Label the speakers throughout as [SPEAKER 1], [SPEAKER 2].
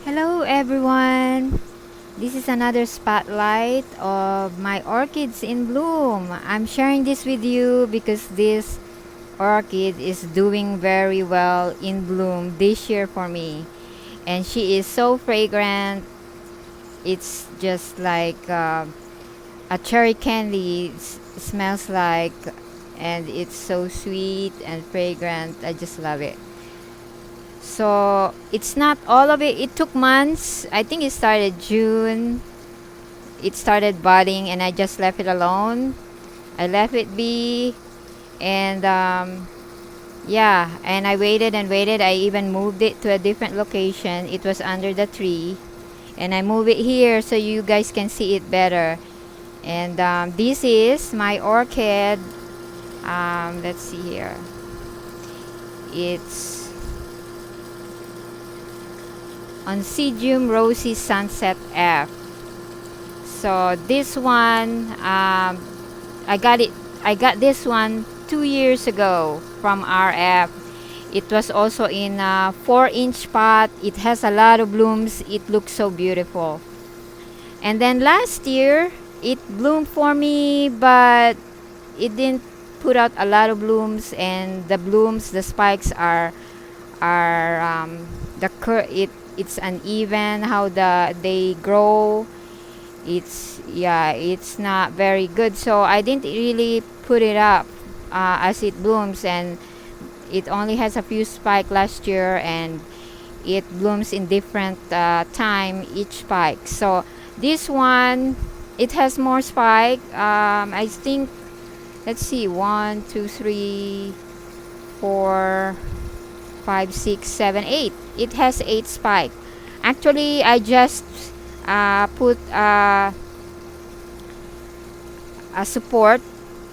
[SPEAKER 1] Hello everyone! This is another spotlight of my orchids in bloom. I'm sharing this with you because this orchid is doing very well in bloom this year for me. And she is so fragrant. It's just like a cherry candy. It smells like, and it's so sweet and fragrant. I just love it. So it's not all of it. It took months. I think it started June. It started budding, and I just left it alone. I left it be, and yeah, and I waited and waited. I even moved it to a different location. It was under the tree, and I moved it here so you guys can see it better. And this is my orchid. Let's see here. It's Oncidium Rosy Sunset F. So this one, I got this one 2 years ago from RF. It was also in a 4-inch pot. It has a lot of blooms. It looks so beautiful. And then last year, it bloomed for me, but it didn't put out a lot of blooms. And the blooms, the spikes are it's uneven how they grow. It's not very good, so I didn't really put it up as it blooms, and it only has a few spike last year, and it blooms in different time each spike. So this one, it has more spike. I think, let's see, 1, 2, 3, 4, 5, 6, 7, 8. It has 8 spike. Actually, I just put a support.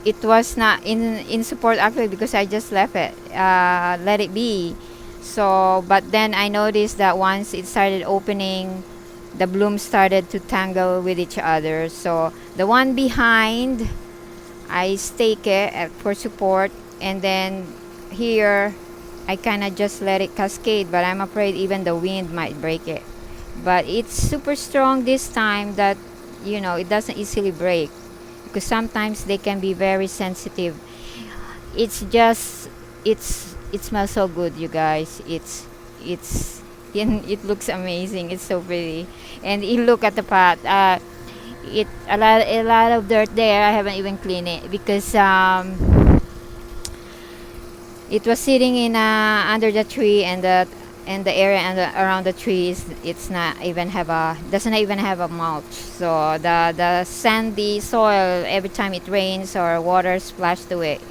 [SPEAKER 1] It was not in support actually because I just left it, let it be. So but then I noticed that once it started opening, the blooms started to tangle with each other. So the one behind, I stake it for support, and then here I kind of just let it cascade, but I'm afraid even the wind might break it. But it's super strong this time that it doesn't easily break, because sometimes they can be very sensitive. It's just it smells so good, you guys. It's it looks amazing. It's so pretty. And you look at the pot. It a lot of dirt there. I haven't even cleaned it because it was sitting in under the tree, and the area around the trees, it's not even have a doesn't even have a mulch. So the sandy soil, every time it rains or water splash to it,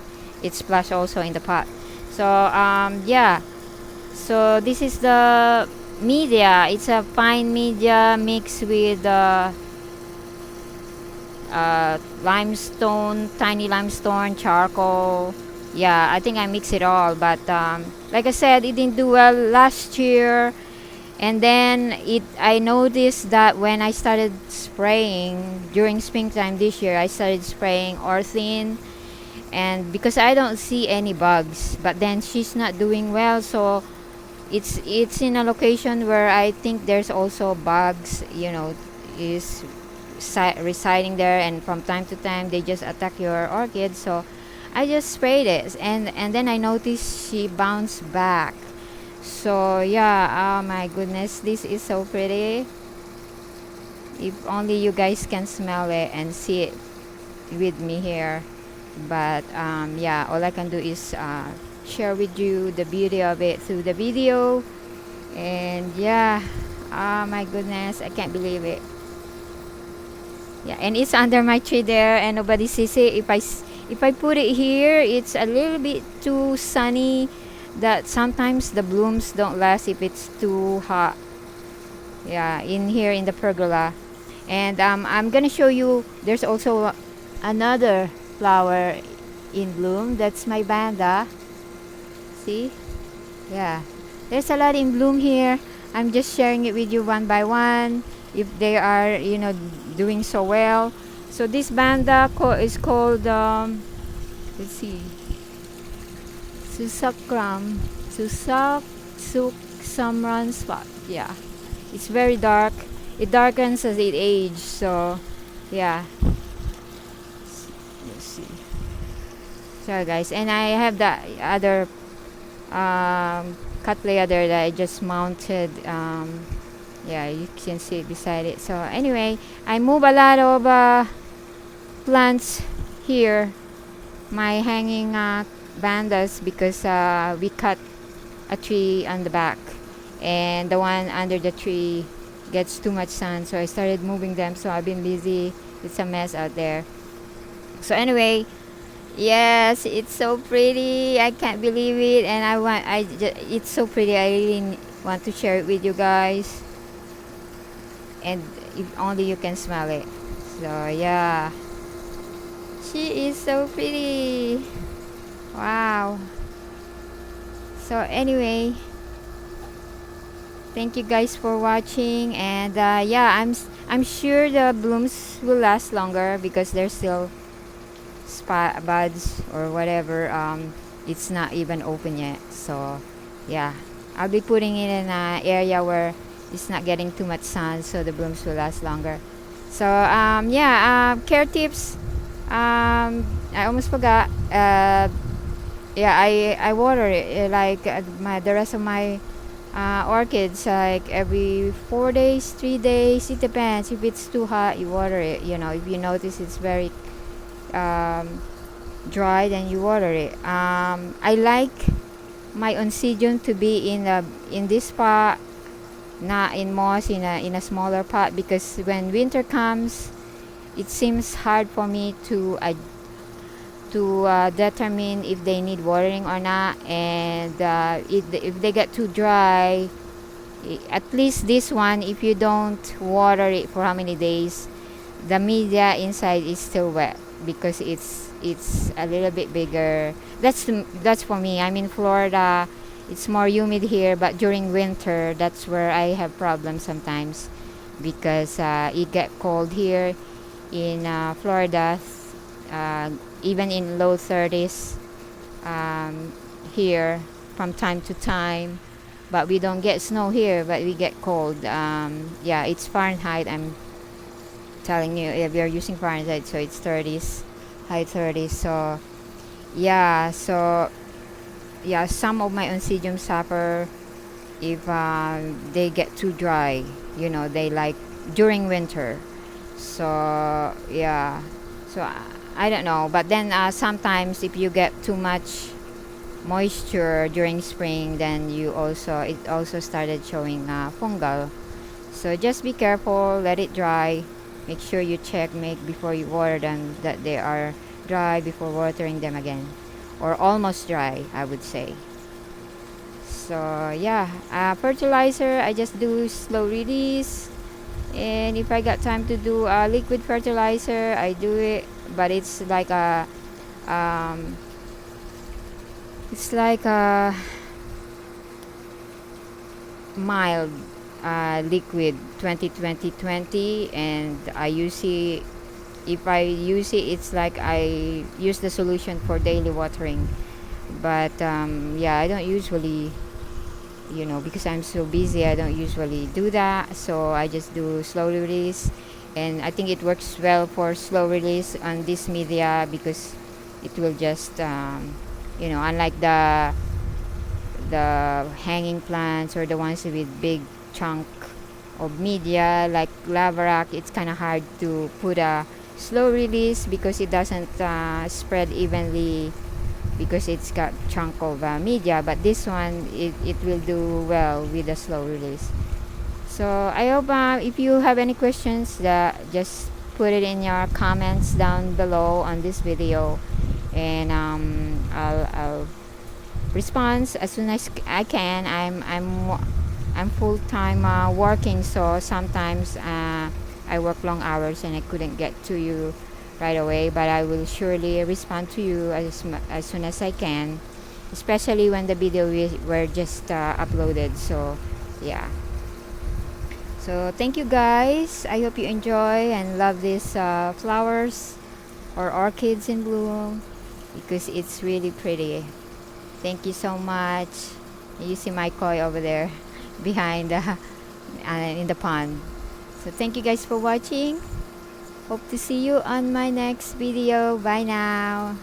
[SPEAKER 1] it splash also in the pot. So yeah, so this is the media. It's a fine media mixed with limestone, tiny limestone, charcoal. Yeah, I think I mix it all, but like I said, it didn't do well last year. And then I noticed that when I started spraying during springtime this year, I started spraying orthene, and because I don't see any bugs, but then she's not doing well. So it's in a location where I think there's also bugs, is residing there, and from time to time they just attack your orchid. So I just sprayed it, and then I noticed she bounced back. So yeah, oh my goodness, this is so pretty. If only you guys can smell it and see it with me here. But yeah, all I can do is share with you the beauty of it through the video. And yeah, oh my goodness, I can't believe it. Yeah, and it's under my tree there, and nobody sees it. If I put it here, it's a little bit too sunny, that sometimes the blooms don't last if it's too hot. Yeah, in here in the pergola. And I'm gonna show you, there's also another flower in bloom. That's my banda. See? Yeah, there's a lot in bloom here. I'm just sharing it with you one by one, if they are doing so well. So this banda is called let's see, Susakram Susak Suk Samran Spot. Yeah, it's very dark. It darkens as it ages. So yeah, let's see. So guys, and I have the other cattleya there that I just mounted. Yeah, you can see it beside it. So anyway, I move a lot of plants here, my hanging bandas, because we cut a tree on the back, and the one under the tree gets too much sun, so I started moving them. So I've been busy. It's a mess out there. So anyway, yes, it's so pretty. I can't believe it, and it's so pretty. I really want to share it with you guys, and if only you can smell it. So yeah, she is so pretty. Wow. So anyway, thank you guys for watching, and yeah, I'm sure the blooms will last longer because they're still buds or whatever. It's not even open yet. So yeah, I'll be putting it in an area where it's not getting too much sun, so the blooms will last longer. So yeah, care tips. I almost forgot. Yeah, I water it like the rest of my orchids, like every 4 days, 3 days. It depends. If it's too hot, you water it. You know, if you notice it's very dry, then you water it. I like my oncidium to be in this pot, not in moss, in a smaller pot, because when winter comes, it seems hard for me to determine if they need watering or not, and if they get too dry, at least this one, if you don't water it for how many days, the media inside is still wet because it's a little bit bigger. That's for me. I'm in Florida. It's more humid here, but during winter, that's where I have problems sometimes because it get cold here in Florida, uh, even in low 30s here from time to time. But we don't get snow here, but we get cold. Yeah, it's Fahrenheit. I'm telling you, if you're using Fahrenheit, so it's 30s, high 30s. So yeah, some of my oncidium suffer if they get too dry. You know, they like during winter. So yeah, so I don't know. But then sometimes if you get too much moisture during spring, then it also started showing fungal. So just be careful, let it dry. Make sure you make before you water them that they are dry before watering them again, or almost dry, I would say. So yeah, fertilizer, I just do slow release, and if I got time to do liquid fertilizer, I do it. But um, it's like a mild liquid 20-20-20, and I use it. If I use it, it's like I use the solution for daily watering. But yeah, I don't usually, because I'm so busy, I don't usually do that. So I just do slow release, and I think it works well for slow release on this media because it will just unlike the hanging plants or the ones with big chunk of media like lava rock, it's kind of hard to put a slow release because it doesn't spread evenly because it's got chunk of media. But this one, it will do well with the slow release. So I hope if you have any questions, just put it in your comments down below on this video, and I'll respond as soon as I can. I'm full-time working, so sometimes I work long hours and I couldn't get to you right away, but I will surely respond to you as soon as I can, especially when the video were just uploaded. So yeah, so thank you guys. I hope you enjoy and love these flowers or orchids in bloom because it's really pretty. Thank you so much. You see my koi over there behind in the pond. So thank you guys for watching. Hope to see you on my next video. Bye now.